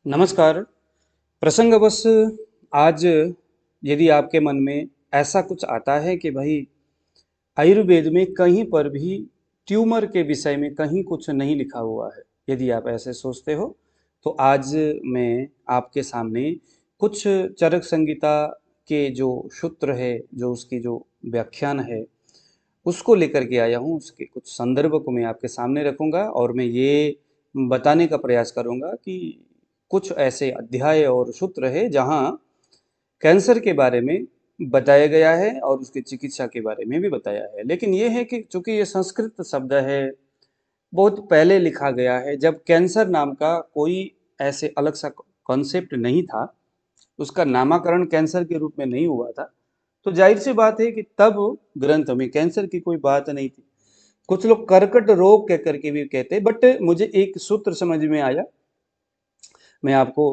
नमस्कार। प्रसंगवश आज यदि आपके मन में ऐसा कुछ आता है कि भाई आयुर्वेद में कहीं पर भी ट्यूमर के विषय में कहीं कुछ नहीं लिखा हुआ है, यदि आप ऐसे सोचते हो तो आज मैं आपके सामने कुछ चरक संहिता के जो सूत्र है, जो उसकी जो व्याख्यान है, उसको लेकर के आया हूँ। उसके कुछ संदर्भ को मैं आपके सामने रखूँगा और मैं ये बताने का प्रयास करूँगा कि कुछ ऐसे अध्याय और सूत्र हैं जहाँ कैंसर के बारे में बताया गया है और उसकी चिकित्सा के बारे में भी बताया है। लेकिन ये है कि चूँकि ये संस्कृत शब्द है, बहुत पहले लिखा गया है, जब कैंसर नाम का कोई ऐसे अलग सा कॉन्सेप्ट नहीं था, उसका नामकरण कैंसर के रूप में नहीं हुआ था, तो जाहिर सी बात है कि तब ग्रंथ में कैंसर की कोई बात नहीं थी। कुछ लोग कर्कट रोग कह करके भी कहते हैं, बट मुझे एक सूत्र समझ में आया, मैं आपको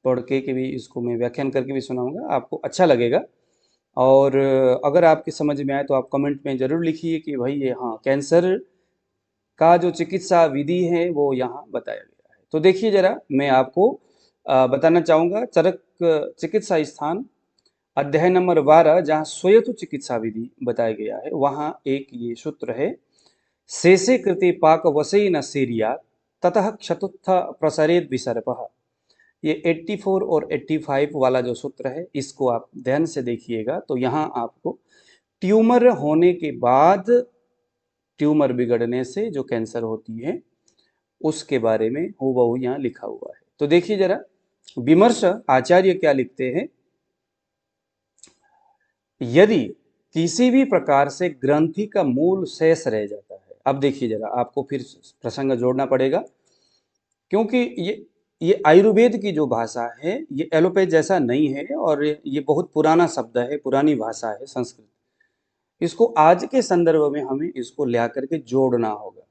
पढ़ के भी इसको मैं व्याख्यान करके भी सुनाऊंगा, आपको अच्छा लगेगा। और अगर आपके समझ में आए तो आप कमेंट में ज़रूर लिखिए कि भाई ये हाँ, कैंसर का जो चिकित्सा विधि है वो यहाँ बताया गया है। तो देखिए ज़रा, मैं आपको बताना चाहूँगा चरक चिकित्सा स्थान अध्याय नंबर 12 जहाँ स्वयं चिकित्सा विधि बताया गया है, वहाँ एक ये सूत्र है, शेषे कृते पाक वसई न सीरिया ततः क्षतुत्थ प्रसरेद विसर्पः। ये 84 और 85 वाला जो सूत्र है, इसको आप ध्यान से देखिएगा तो यहाँ आपको ट्यूमर होने के बाद, ट्यूमर बिगड़ने से जो कैंसर होती है उसके बारे में हूबहू यहाँ लिखा हुआ है। तो देखिए जरा, विमर्श आचार्य क्या लिखते हैं, यदि किसी भी प्रकार से ग्रंथि का मूल शेष रह जाता है। अब देखिए जरा, आपको फिर प्रसंग जोड़ना पड़ेगा, क्योंकि ये आयुर्वेद की जो भाषा है ये एलोपैथ जैसा नहीं है और ये बहुत पुराना शब्द है, पुरानी भाषा है संस्कृत। इसको आज के संदर्भ में हमें इसको ला करके जोड़ना होगा।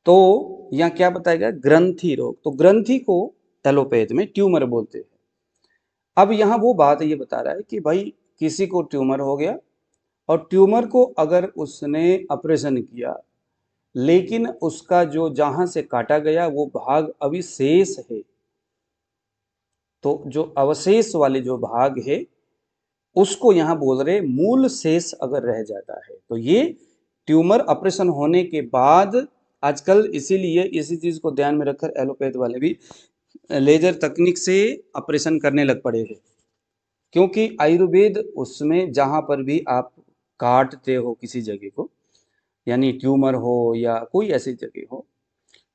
तो यहाँ क्या बताएगा, ग्रंथि रोग, तो ग्रंथि को एलोपैथ में ट्यूमर बोलते हैं। अब यहाँ वो बात ये बता रहा है कि भाई किसी को ट्यूमर हो गया और ट्यूमर को अगर उसने ऑपरेशन किया, लेकिन उसका जो जहां से काटा गया वो भाग अभी शेष है, तो जो अवशेष वाले जो भाग है उसको यहाँ बोल रहे मूल शेष अगर रह जाता है, तो ये ट्यूमर ऑपरेशन होने के बाद, आजकल इसीलिए इसी चीज को ध्यान में रखकर एलोपैथ वाले भी लेजर तकनीक से ऑपरेशन करने लग पड़े हैं। क्योंकि आयुर्वेद उसमें जहां पर भी आप काटते हो किसी जगह को, यानी ट्यूमर हो या कोई ऐसी जगह हो,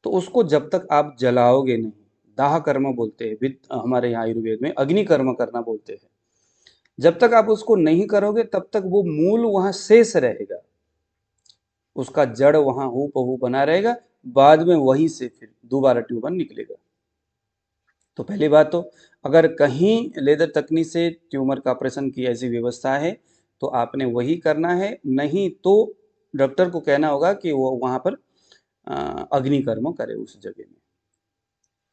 तो उसको जब तक आप जलाओगे नहीं, दाह कर्म बोलते हैं, हमारे यहाँ आयुर्वेद में अग्नि कर्म करना बोलते हैं, जब तक आप उसको नहीं करोगे तब तक वो मूल वहां शेष रहेगा, उसका जड़ वहां हूबहू बना रहेगा, बाद में वहीं से फिर दोबारा ट्यूमर निकलेगा। तो पहली बात तो, अगर कहीं लेजर तकनीक से ट्यूमर का ऑपरेशन की ऐसी व्यवस्था है तो आपने वही करना है, नहीं तो डॉक्टर को कहना होगा कि वो वहां पर अग्निकर्म करे उस जगह में।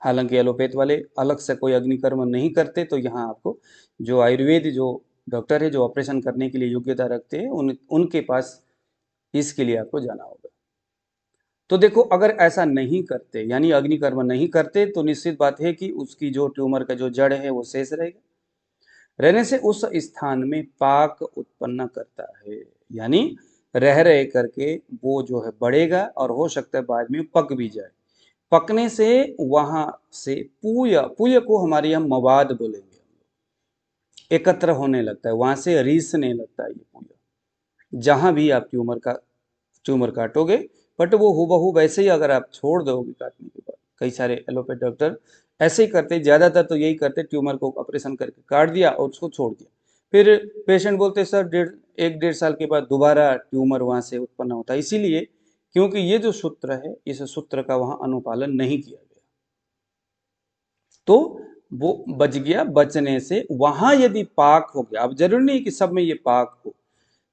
हालांकि एलोपैथ वाले अलग से कोई अग्निकर्म नहीं करते, तो यहाँ आपको जो आयुर्वेद जो डॉक्टर है जो ऑपरेशन करने के लिए योग्यता रखते हैं उनके पास इसके लिए आपको जाना होगा। तो देखो, अगर ऐसा नहीं करते यानी अग्निकर्म नहीं करते तो निश्चित बात है कि उसकी जो ट्यूमर का जो जड़ है वो शेष रहेगा, रहने से उस स्थान में पाक उत्पन्न करता है, यानी रह रहे करके वो जो है बढ़ेगा और हो सकता है बाद में पक भी जाए। पकने से वहां से पूय पूय को हमारे यहाँ मवाद बोलेंगे, एकत्र होने लगता है, वहां से रीसने लगता है ये पूय। जहां भी आप ट्यूमर काटोगे, बट वो हूबहू वैसे ही अगर आप छोड़ दोगे काटने के बाद, कई सारे एलोपैथ डॉक्टर ऐसे ही करते, ज्यादातर तो यही करते, ट्यूमर को ऑपरेशन करके काट दिया और उसको छोड़ दिया, फिर पेशेंट बोलते सर 1-1.5 साल के बाद दोबारा ट्यूमर वहां से उत्पन्न होता है। इसीलिए क्योंकि ये जो सूत्र है, इस सूत्र का वहां अनुपालन नहीं किया गया, तो वो बच गया। बचने से वहां यदि पाक हो गया, अब जरूरी नहीं कि सब में ये पाक हो,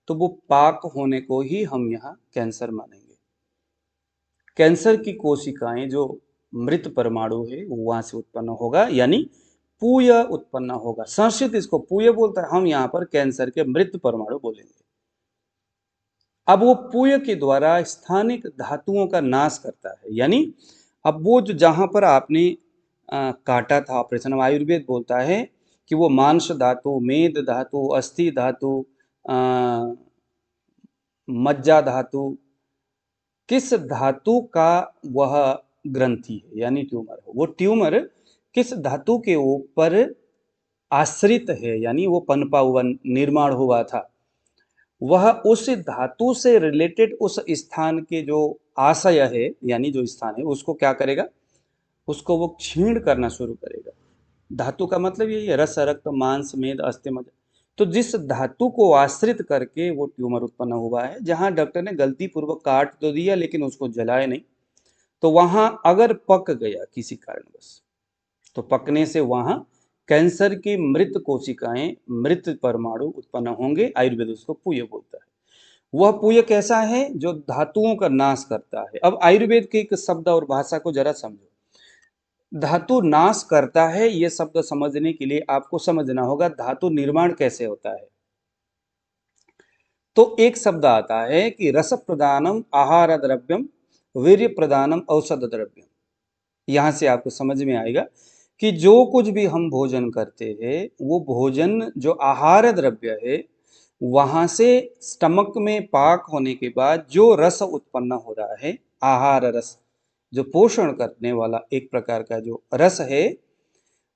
तो वो पाक होने को ही हम यहाँ कैंसर मानेंगे। कैंसर की कोशिकाएं जो मृत परमाणु है वो वहां से उत्पन्न होगा, यानी पूय उत्पन्न होगा। संस्कृत इसको पूय बोलता है, हम यहाँ पर कैंसर के मृत परमाणु बोलेंगे। अब वो पूय के द्वारा स्थानिक धातुओं का नाश करता है, यानी अब वो जो जहां पर आपने काटा था ऑपरेशन। अब आयुर्वेद बोलता है कि वो मांस धातु, मेद धातु, अस्थि धातु, अ, मज्जा धातु, किस धातु का वह ग्रंथि है यानी ट्यूमर है, वो ट्यूमर किस धातु के ऊपर आश्रित है यानी वो पनपा हुआ, निर्माण हुआ था, वह उस धातु से रिलेटेड उस स्थान के जो आशय है यानी जो स्थान है उसको क्या करेगा, उसको वो क्षीण करना शुरू करेगा। धातु का मतलब यही है, रस, रक्त, मांस, मेद, अस्थि, मज्जा। तो जिस धातु को आश्रित करके वो ट्यूमर उत्पन्न हुआ है, जहां डॉक्टर ने गलती पूर्वक काट तो दिया लेकिन उसको जलाए नहीं, तो वहां अगर पक गया किसी कारणवश, तो पकने से वहां कैंसर की मृत कोशिकाएं, मृत परमाणु उत्पन्न होंगे। आयुर्वेद उसको पूय बोलता है। वह पूय कैसा है, जो धातुओं का नाश करता है। अब आयुर्वेद के एक शब्द और भाषा को जरा समझो। धातु नाश करता है, यह शब्द समझने के लिए आपको समझना होगा धातु निर्माण कैसे होता है। तो एक शब्द आता है कि रस प्रदानम आहार द्रव्यम, वीर्य प्रदानम औषध द्रव्यम। यहां से आपको समझ में आएगा कि जो कुछ भी हम भोजन करते हैं, वो भोजन जो आहार द्रव्य है, वहां से स्टमक में पाक होने के बाद जो रस उत्पन्न हो रहा है, आहार रस, जो पोषण करने वाला एक प्रकार का जो रस है,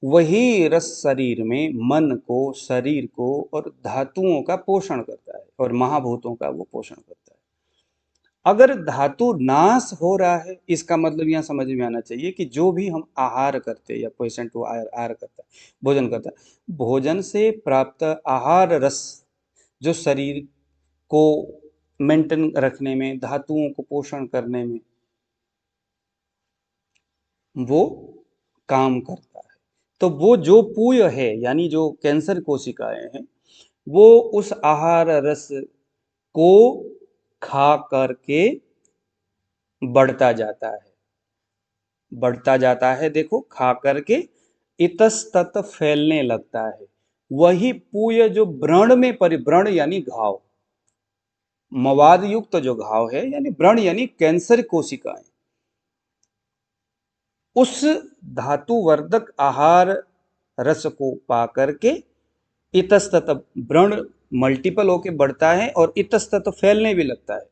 वही रस शरीर में मन को, शरीर को और धातुओं का पोषण करता है और महाभूतों का वो पोषण करता है। अगर धातु नाश हो रहा है, इसका मतलब यहां समझ में आना चाहिए कि जो भी हम आहार करते हैं या पेशेंट वो आहार करता है, भोजन करता है, भोजन से प्राप्त आहार रस जो शरीर को मेंटेन रखने में, धातुओं को पोषण करने में वो काम करता है। तो वो जो पूय है यानी जो कैंसर कोशिकाएं हैं, वो उस आहार रस को खा करके बढ़ता जाता है, बढ़ता जाता है। देखो, खा करके इतस्तत फैलने लगता है। वही पूय जो व्रण में व्रण यानी घाव, मवाद युक्त जो घाव है, यानी व्रण यानी कैंसर कोशिकाएं, उस धातुवर्धक आहार रस को पा करके इतस्तत व्रण मल्टीपल होके बढ़ता है और इतस्तत फैलने भी लगता है।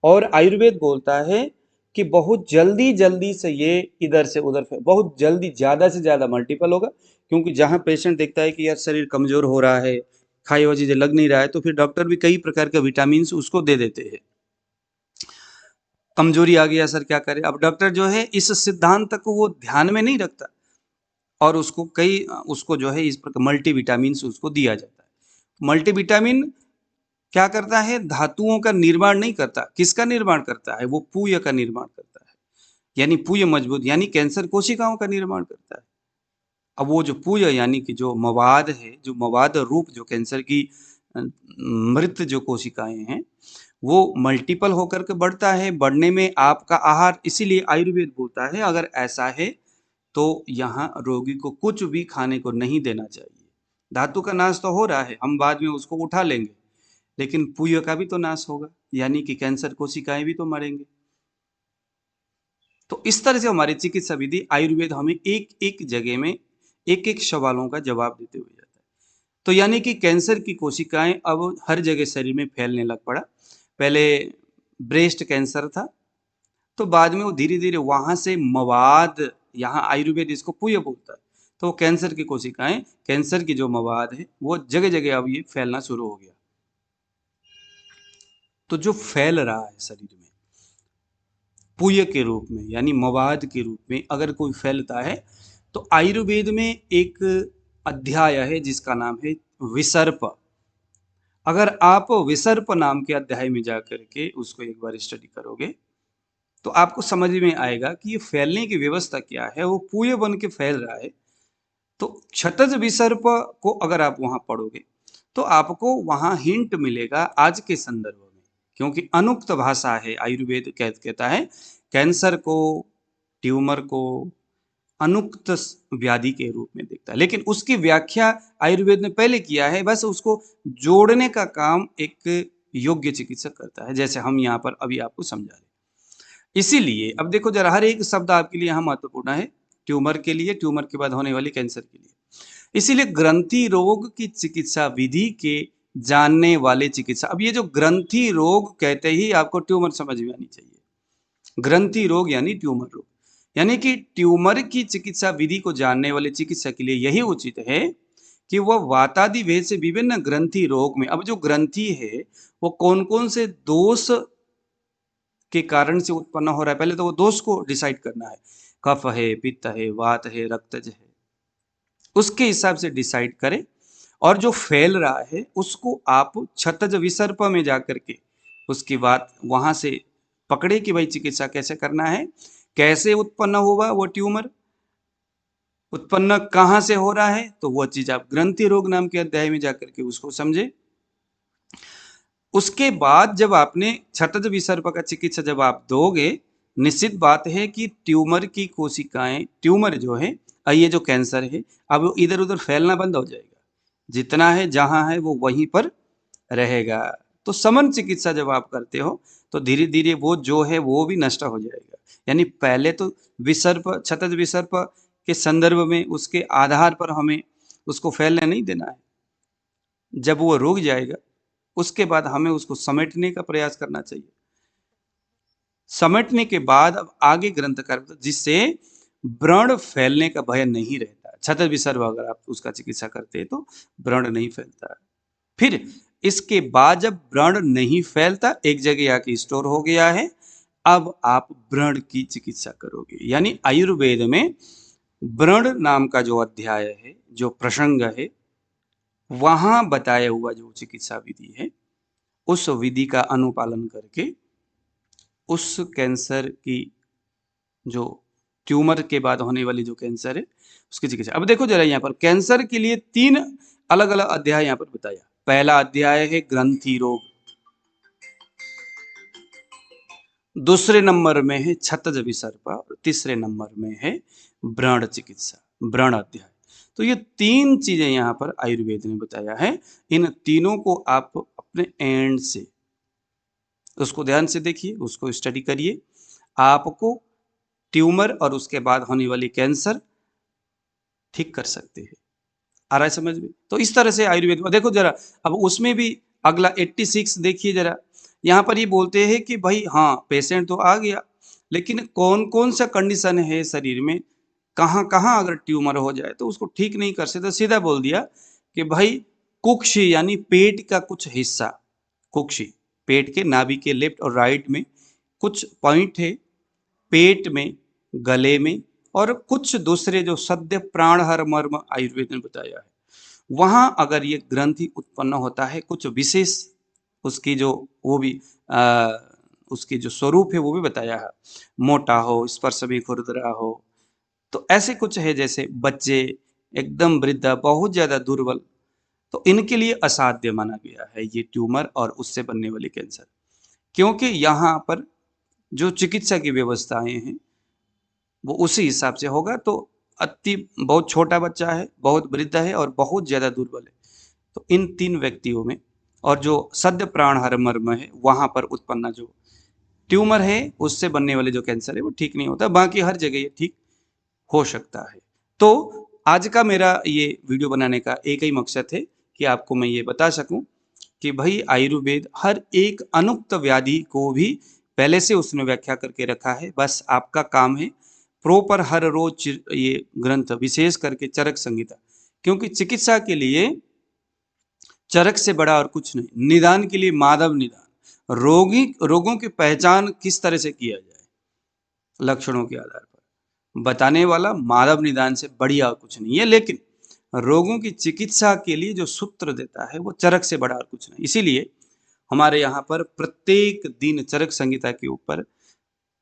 और आयुर्वेद बोलता है कि बहुत जल्दी जल्दी से ये इधर से उधर, बहुत जल्दी, ज्यादा से ज्यादा मल्टीपल होगा। क्योंकि जहां पेशेंट देखता है कि यार शरीर कमजोर हो रहा है, खाई हुआ चीजें लग नहीं रहा है, तो फिर डॉक्टर भी कई प्रकार के विटामिन उसको दे देते हैं। कमजोरी आ गया सर, क्या करे? अब डॉक्टर जो है इस सिद्धांत को वो ध्यान में नहीं रखता और उसको जो है इस प्रकार मल्टीविटामिन उसको दिया जाता है। मल्टीविटामिन क्या करता है? धातुओं का निर्माण नहीं करता। किसका निर्माण करता है? वो पूय का निर्माण करता है, यानी पूय मजबूत, यानी कैंसर कोशिकाओं का निर्माण करता है। अब वो जो पूय यानी कि जो मवाद है, जो मवाद रूप जो कैंसर की मृत जो कोशिकाएं हैं, वो मल्टीपल होकर के बढ़ता है। बढ़ने में आपका आहार, इसीलिए आयुर्वेद बोलता है अगर ऐसा है तो यहाँ रोगी को कुछ भी खाने को नहीं देना चाहिए। धातु का नाश तो हो रहा है, हम बाद में उसको उठा लेंगे, लेकिन पूय का भी तो नाश होगा, यानी कि कैंसर कोशिकाएं भी तो मरेंगे। तो इस तरह से हमारी चिकित्सा विधि, आयुर्वेद हमें एक एक जगह में एक एक सवालों का जवाब देते हुए जाता है। तो यानी कि कैंसर की कोशिकाएं अब हर जगह शरीर में फैलने लग पड़ा। पहले ब्रेस्ट कैंसर था, तो बाद में वो धीरे धीरे वहां से मवाद, यहाँ आयुर्वेद इसको पूय बोलता है, तो कैंसर की कोशिकाएं, कैंसर की जो मवाद है, वो जगह जगह अब ये फैलना शुरू हो गया। तो जो फैल रहा है शरीर में पूय के रूप में यानी मवाद के रूप में अगर कोई फैलता है, तो आयुर्वेद में एक अध्याय है जिसका नाम है विसर्प। अगर आप विसर्प नाम के अध्याय में जाकर के उसको एक बार स्टडी करोगे, तो आपको समझ में आएगा कि ये फैलने की व्यवस्था क्या है। वो पूय बन के फैल रहा है। तो क्षतज विसर्प को अगर आप वहां पढ़ोगे, तो आपको वहां हिंट मिलेगा आज के संदर्भ में, क्योंकि अनुक्त भाषा है। आयुर्वेद कहता है कैंसर को, ट्यूमर को अनुक्त व्याधि के रूप में देखता है, लेकिन उसकी व्याख्या आयुर्वेद ने पहले किया है। बस उसको जोड़ने का काम एक योग्य चिकित्सक करता है, जैसे हम यहाँ पर अभी आपको समझा रहे। इसीलिए अब देखो जरा, हर एक शब्द आपके लिए यहाँ महत्वपूर्ण है। ट्यूमर के लिए, ट्यूमर के बाद होने वाली कैंसर के लिए। इसीलिए ग्रंथि रोग की चिकित्सा विधि के जानने वाले चिकित्सा, अब ये जो ग्रंथि रोग कहते ही आपको ट्यूमर समझ में आनी चाहिए। ग्रंथि रोग यानी ट्यूमर रोग, यानी कि ट्यूमर की चिकित्सा विधि को जानने वाले चिकित्सक के लिए यही उचित है कि वह वातादि भेद से विभिन्न ग्रंथि रोग में, अब जो ग्रंथि है वो कौन कौन से दोष के कारण से उत्पन्न हो रहा है, पहले तो वो दोष को डिसाइड करना है। कफ है, पित्त है, वात है, रक्तज है, उसके हिसाब से डिसाइड करें। और जो फैल रहा है उसको आप क्षतज विसर्प में जाकर के उसकी बात वहां से पकड़े कि भाई चिकित्सा कैसे करना है, कैसे उत्पन्न होगा वो ट्यूमर, उत्पन्न कहां से हो रहा है, तो वो चीज आप ग्रंथि रोग नाम के अध्याय में जाकर के उसको समझे। उसके बाद जब आपने क्षतज विसर्प का चिकित्सा जब आप दोगे, निश्चित बात है कि ट्यूमर की कोशिकाएं, ट्यूमर जो है, ये जो कैंसर है, अब इधर उधर फैलना बंद हो जाएगा, जितना है जहां है वो वहीं पर रहेगा। तो समन चिकित्सा जब आप करते हो तो धीरे धीरे वो जो है वो भी नष्ट हो जाएगा। यानी पहले तो विसर्प, क्षतज विसर्प के संदर्भ में उसके आधार पर हमें उसको फैलने नहीं देना है। जब वो रुक जाएगा उसके बाद हमें उसको समेटने का प्रयास करना चाहिए। समेटने के बाद अब आगे ग्रंथ कर, जिससे व्रण फैलने का भय नहीं रहता। क्षतज विसर्प अगर आप उसका चिकित्सा करते हैं तो व्रण नहीं फैलता। फिर इसके बाद जब व्रण नहीं फैलता, एक जगह आके स्टोर हो गया है, अब आप व्रण की चिकित्सा करोगे। यानी आयुर्वेद में व्रण नाम का जो अध्याय है, जो प्रसंग है, वहां बताया हुआ जो चिकित्सा विधि है, उस विधि का अनुपालन करके उस कैंसर की, जो ट्यूमर के बाद होने वाली जो कैंसर है उसकी चिकित्सा। अब देखो जरा यहाँ पर कैंसर के लिए 3 अलग अलग अध्याय यहाँ पर बताया। पहला अध्याय है ग्रंथि रोग, दूसरे नंबर में है क्षतज विसर्प, और तीसरे नंबर में है व्रण चिकित्सा, व्रण अध्याय। तो ये 3 चीजें यहाँ पर आयुर्वेद ने बताया है। इन तीनों को आप अपने एंड से उसको ध्यान से देखिए, उसको स्टडी करिए, आपको ट्यूमर और उसके बाद होने वाली कैंसर ठीक कर सकते हैं। आ रहा है समझ में? तो इस तरह से आयुर्वेद में देखो जरा, अब उसमें भी अगला 86 देखिए जरा, यहाँ पर ये बोलते हैं कि भाई हाँ पेशेंट तो आ गया, लेकिन कौन कौन सा कंडीशन है शरीर में, कहाँ कहाँ अगर ट्यूमर हो जाए तो उसको ठीक नहीं कर सकते। सीधा बोल दिया कि भाई कुक्षि यानी पेट का कुछ हिस्सा, कुक्षि पेट के नाभि के लेफ्ट और राइट में कुछ पॉइंट है, पेट में, गले में, और कुछ दूसरे जो सद्य प्राणहर मर्म आयुर्वेद ने बताया है, वहां अगर ये ग्रंथि उत्पन्न होता है, कुछ विशेष उसकी जो वो भी उसकी जो स्वरूप है वो भी बताया है, मोटा हो, स्पर्श भी खुरदरा हो, तो ऐसे कुछ है, जैसे बच्चे, एकदम वृद्धा, बहुत ज्यादा दुर्बल, तो इनके लिए असाध्य माना गया है ये ट्यूमर और उससे बनने वाली कैंसर। क्योंकि यहाँ पर जो चिकित्सा की व्यवस्थाएं हैं वो उसी हिसाब से होगा। तो अति बहुत छोटा बच्चा है, बहुत वृद्ध है और बहुत ज्यादा दुर्बल है, तो इन 3 व्यक्तियों में, और जो सद्य प्राणहर मर्म है वहां पर उत्पन्न जो ट्यूमर है उससे बनने वाले जो कैंसर है वो ठीक नहीं होता, बाकी हर जगह ये ठीक हो सकता है। तो आज का मेरा ये वीडियो बनाने का एक ही मकसद है कि आपको मैं ये बता सकूं कि भाई आयुर्वेद हर एक अनुक्त व्याधि को भी पहले से उसने व्याख्या करके रखा है। बस आपका काम है प्रॉपर हर रोज ये ग्रंथ, विशेष करके चरक संहिता, क्योंकि चिकित्सा के लिए चरक से बड़ा और कुछ नहीं, निदान के लिए माधव निदान, रोगों की पहचान किस तरह से किया जाए लक्षणों के आधार पर बताने वाला माधव निदान से बढ़िया और कुछ नहीं है। लेकिन रोगों की चिकित्सा के लिए जो सूत्र देता है वो चरक से बड़ा और कुछ नहीं। इसीलिए हमारे यहाँ पर प्रत्येक दिन चरक संहिता के ऊपर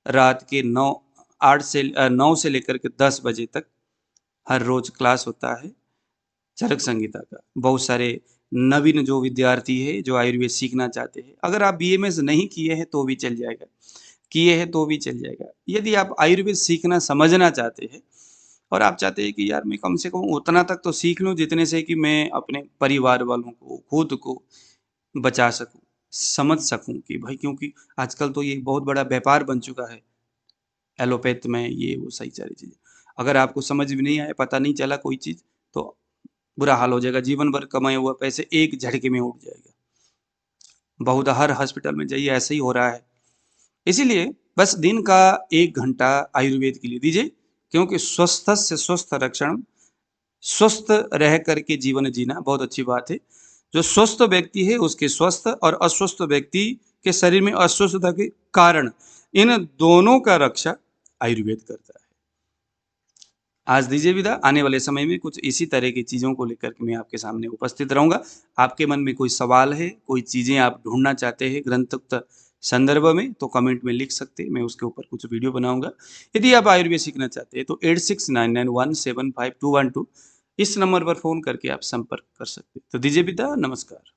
रात के 9 से लेकर के 10 बजे तक हर रोज क्लास होता है चरक संहिता का। बहुत सारे नवीन जो विद्यार्थी है जो आयुर्वेद सीखना चाहते हैं, अगर आप बीएमएस नहीं किए हैं तो भी चल जाएगा, किए हैं तो भी चल जाएगा। यदि आप आयुर्वेद सीखना समझना चाहते हैं और आप चाहते हैं कि यार मैं कम से कम उतना तक तो सीख लूं जितने से कि मैं अपने परिवार वालों को, खुद को बचा सकूं, समझ सकूं कि भाई, क्योंकि आजकल तो ये बहुत बड़ा व्यापार बन चुका है एलोपैथ में, ये वो सही सारी चीजें। अगर आपको समझ में नहीं आया, पता नहीं चला कोई चीज़, तो बुरा हाल हो जाएगा। जीवन भर कमाया हुआ पैसे एक झटके में उड़ जाएगा। बहुत हर हॉस्पिटल में जाइए, ऐसे ही हो रहा है। इसीलिए बस दिन का 1 घंटा आयुर्वेद के लिए दीजिए, क्योंकि स्वस्थ से स्वस्थ रक्षण, स्वस्थ रह करके जीवन जीना बहुत अच्छी बात है। जो स्वस्थ व्यक्ति है उसके स्वस्थ और अस्वस्थ व्यक्ति के शरीर में अस्वस्थता के कारण, इन दोनों का रक्षा आयुर्वेद करता है। आज दीजिए विदा। आने वाले समय में कुछ इसी तरह की चीज़ों को लेकर के मैं आपके सामने उपस्थित रहूंगा। आपके मन में कोई सवाल है, कोई चीज़ें आप ढूंढना चाहते हैं ग्रंथोक्त संदर्भ में, तो कमेंट में लिख सकते हैं, मैं उसके ऊपर कुछ वीडियो बनाऊंगा। यदि आप आयुर्वेद सीखना चाहते हैं तो 8699175212 इस नंबर पर फ़ोन करके आप संपर्क कर सकते हैं। तो दीजिए विदा, नमस्कार।